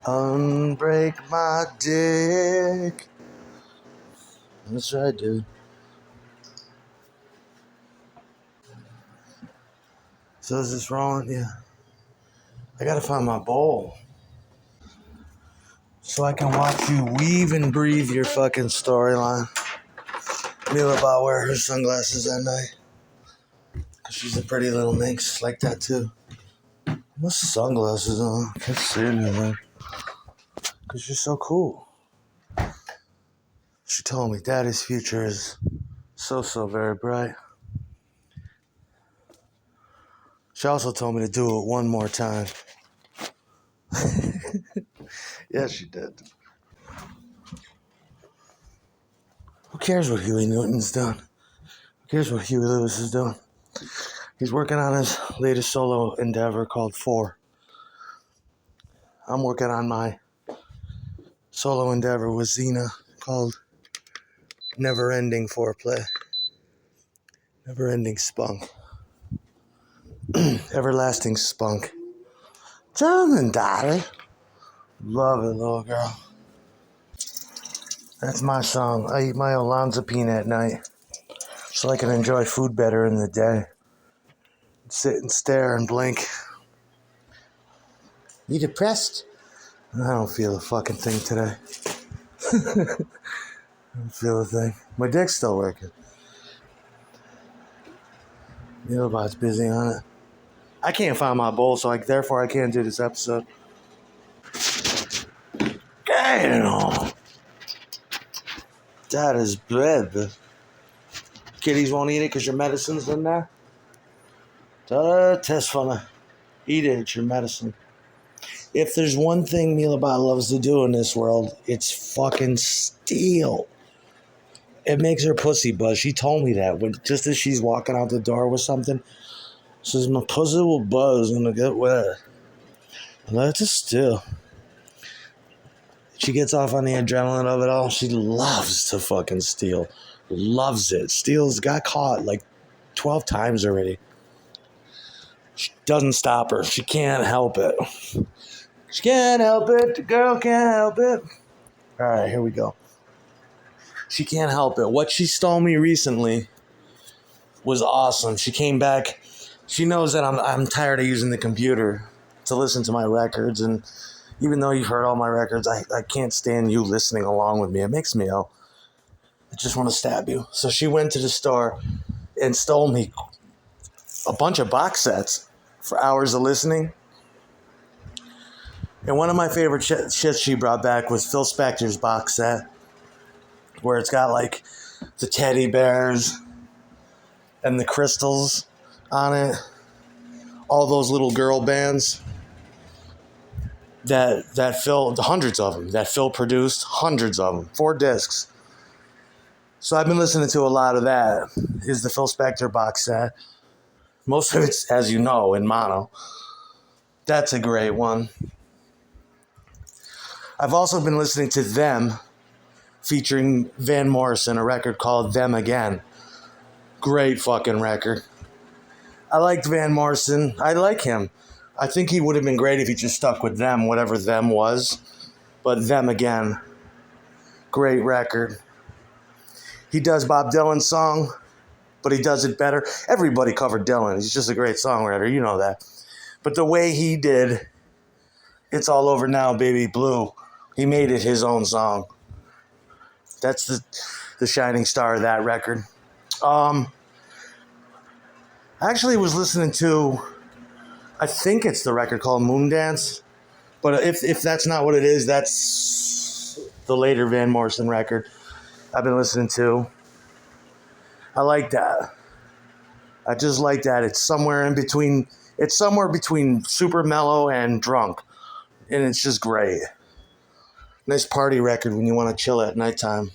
Unbreak my dick. That's right, dude. So is this wrong? Yeah. I gotta find my bowl. So I can watch you weave and breathe your fucking storyline. Mila about wear her sunglasses at night. Cause she's a pretty little minx like that too. What's the sunglasses on? I can't see anything. Cause you're so cool. She told me Daddy's future is so very bright. She also told me to do it one more time. Yeah, she did. Who cares what Huey Newton's done? Who cares what Huey Lewis is doing? He's working on his latest solo endeavor called 4. I'm working on my solo endeavor with Xena called Never Ending Foreplay. Never Ending Spunk. Everlasting Spunk. German, daddy. Love it, little girl. That's my song. I eat my olanzapine at night so I can enjoy food better in the day. Sit and stare and blink. You depressed? I don't feel a fucking thing today. I don't feel a thing. My dick's still working. Neilbot's busy on it. I can't find my bowl, so therefore I can't do this episode. Damn! That is bread. Kitties won't eat it because your medicine's in there? That's funny. Eat it, it's your medicine. If there's one thing Milabot loves to do in this world, it's fucking steal. It makes her pussy buzz. She told me that just as she's walking out the door with something. She says, my pussy will buzz when I get wet. And that's just steal. She gets off on the adrenaline of it all. She loves to fucking steal. Loves it. Steals, got caught like 12 times already. She doesn't stop her. She can't help it. She can't help it. The girl can't help it. All right, here we go. She can't help it. What she stole me recently was awesome. She came back. She knows that I'm tired of using the computer to listen to my records. And even though you've heard all my records, I can't stand you listening along with me. It makes me ill. I just want to stab you. So she went to the store and stole me a bunch of box sets for hours of listening. And one of my favorite shit she brought back was Phil Spector's box set, where it's got like the teddy bears and the crystals on it. All those little girl bands that Phil, hundreds of them, that Phil produced, hundreds of them, 4 discs. So I've been listening to a lot of that. Is the Phil Spector box set. Most of it's, as you know, in mono. That's a great one. I've also been listening to Them, featuring Van Morrison, a record called Them Again. Great fucking record. I liked Van Morrison. I like him. I think he would have been great if he just stuck with Them, whatever Them was. But Them Again. Great record. He does Bob Dylan's song, but he does it better. Everybody covered Dylan. He's just a great songwriter. You know that. But the way he did It's All Over Now, Baby Blue, he made it his own song. That's the shining star of that record. I actually was listening to, I think it's the record called Moondance. But if that's not what it is, that's the later Van Morrison record I've been listening to. I like that. I just like that. It's somewhere between super mellow and drunk. And it's just great. Nice party record when you want to chill at nighttime.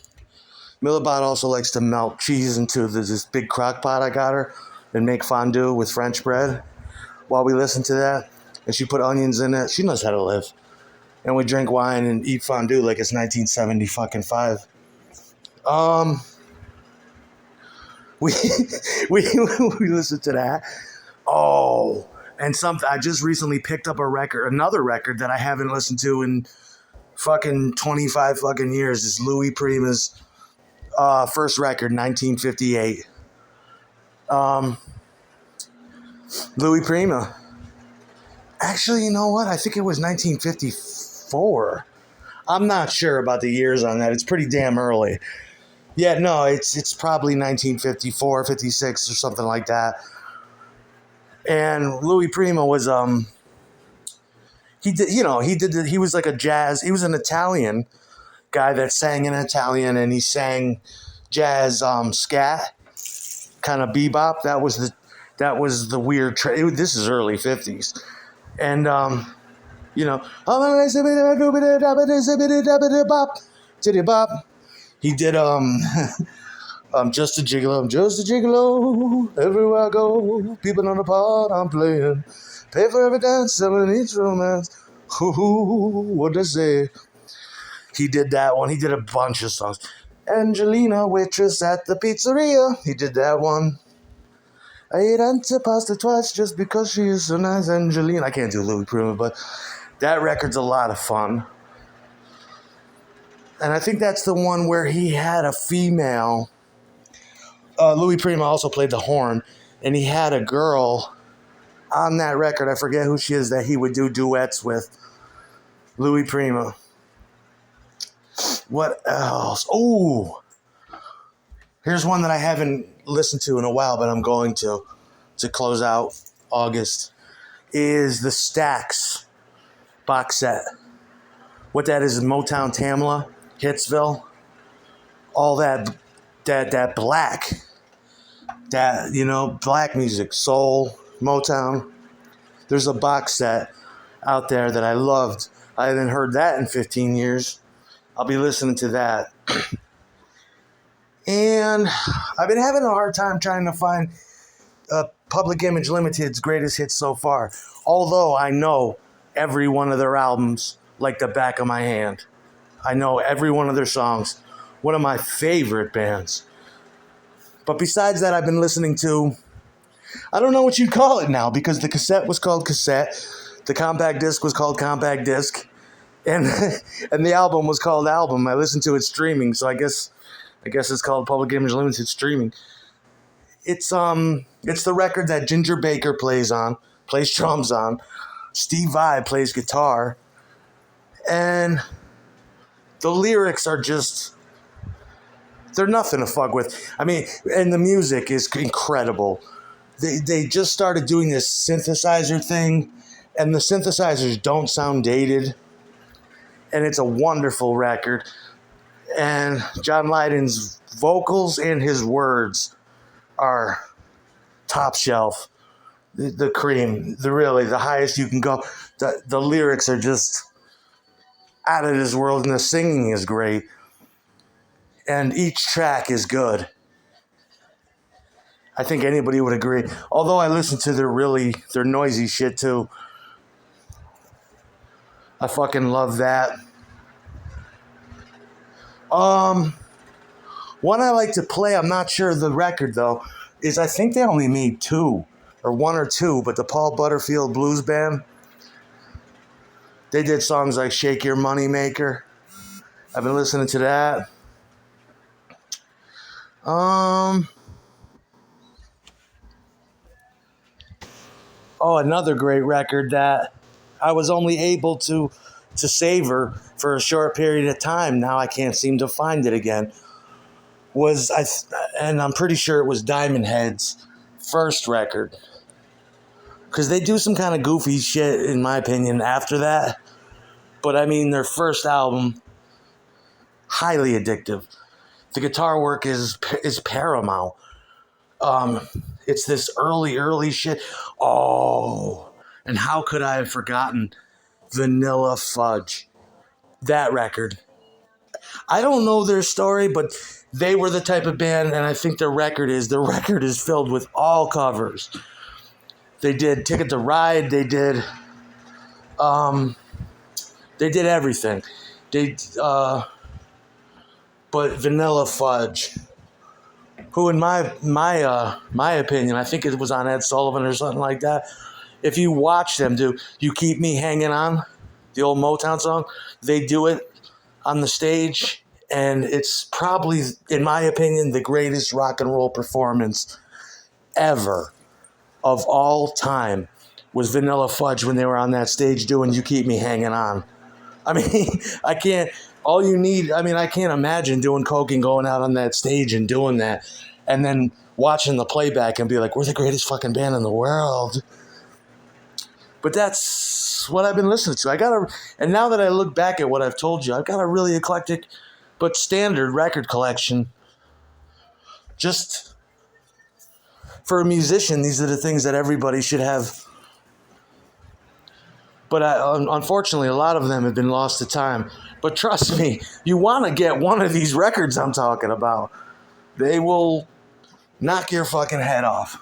Millibot also likes to melt cheese into this big crock pot I got her and make fondue with French bread while we listen to that. And she put onions in it. She knows how to live. And we drink wine and eat fondue like it's 1975. We listen to that. Oh, And I just recently picked up another record that I haven't listened to in fucking 25 fucking years. Is Louis Prima's first record, 1958. Louis Prima. Actually, you know what? I think it was 1954. I'm not sure about the years on that. It's pretty damn early. Yeah, no, it's probably 1954, 56 or something like that. And Louis Prima was he was like he was an Italian guy that sang in Italian, and he sang jazz scat, kind of bebop. That was the weird this is early 50s. And he did I'm just a gigolo, I'm just a gigolo. Everywhere I go, people on the part I'm playing. Pay for every dance, selling each romance. Ooh, what they say? He did that one. He did a bunch of songs. Angelina, waitress at the pizzeria. He did that one. I ate antipasta twice just because she is so nice, Angelina. I can't do Louis Prima, but that record's a lot of fun. And I think that's the one where he had a female. Louis Prima also played the horn, and he had a girl on that record. I forget who she is that he would do duets with. Louis Prima. What else? Oh, here's one that I haven't listened to in a while, but I'm going to close out August, is the Stax box set. What that is Motown, Tamla, Hitsville, all that black, black music, soul, Motown. There's a box set out there that I loved. I haven't heard that in 15 years. I'll be listening to that. And I've been having a hard time trying to find Public Image Limited's greatest hits so far. Although I know every one of their albums like the back of my hand. I know every one of their songs. One of my favorite bands. But besides that, I've been listening to, I don't know what you'd call it now, because the cassette was called cassette. The compact disc was called compact disc. And the album was called album. I listened to it streaming, so I guess it's called Public Image Limited streaming. It's the record that Ginger Baker plays drums on. Steve Vai plays guitar. And the lyrics are just, they're nothing to fuck with. I mean, and the music is incredible. They just started doing this synthesizer thing, and the synthesizers don't sound dated. And it's a wonderful record. And John Lydon's vocals and his words are top shelf. The cream, the highest you can go. The lyrics are just out of this world, and the singing is great. And each track is good. I think anybody would agree. Although I listen to their noisy shit too. I fucking love that. One I like to play, I'm not sure of the record though, is I think they only made one or two, but the Paul Butterfield Blues Band, they did songs like Shake Your Money Maker. I've been listening to that. Another great record that I was only able to savor for a short period of time. Now I can't seem to find it again. And I'm pretty sure it was Diamond Head's first record. Because they do some kind of goofy shit, in my opinion, after that. But I mean, their first album, highly addictive. The guitar work is paramount. It's this early shit. Oh, and how could I have forgotten Vanilla Fudge? That record. I don't know their story, but they were the type of band, and I think their record is filled with all covers. They did Ticket to Ride. They did everything. But Vanilla Fudge, who in my opinion, I think it was on Ed Sullivan or something like that, if you watch them do You Keep Me Hanging On, the old Motown song, they do it on the stage, and it's probably, in my opinion, the greatest rock and roll performance ever of all time was Vanilla Fudge when they were on that stage doing You Keep Me Hanging On. I mean, I can't, all you need, I mean, I can't imagine doing coke and going out on that stage and doing that, and then watching the playback and be like, we're the greatest fucking band in the world. But that's what I've been listening to. And now that I look back at what I've told you, I've got a really eclectic but standard record collection. Just for a musician, these are the things that everybody should have. But unfortunately, a lot of them have been lost to time. But trust me, you want to get one of these records I'm talking about. They will knock your fucking head off.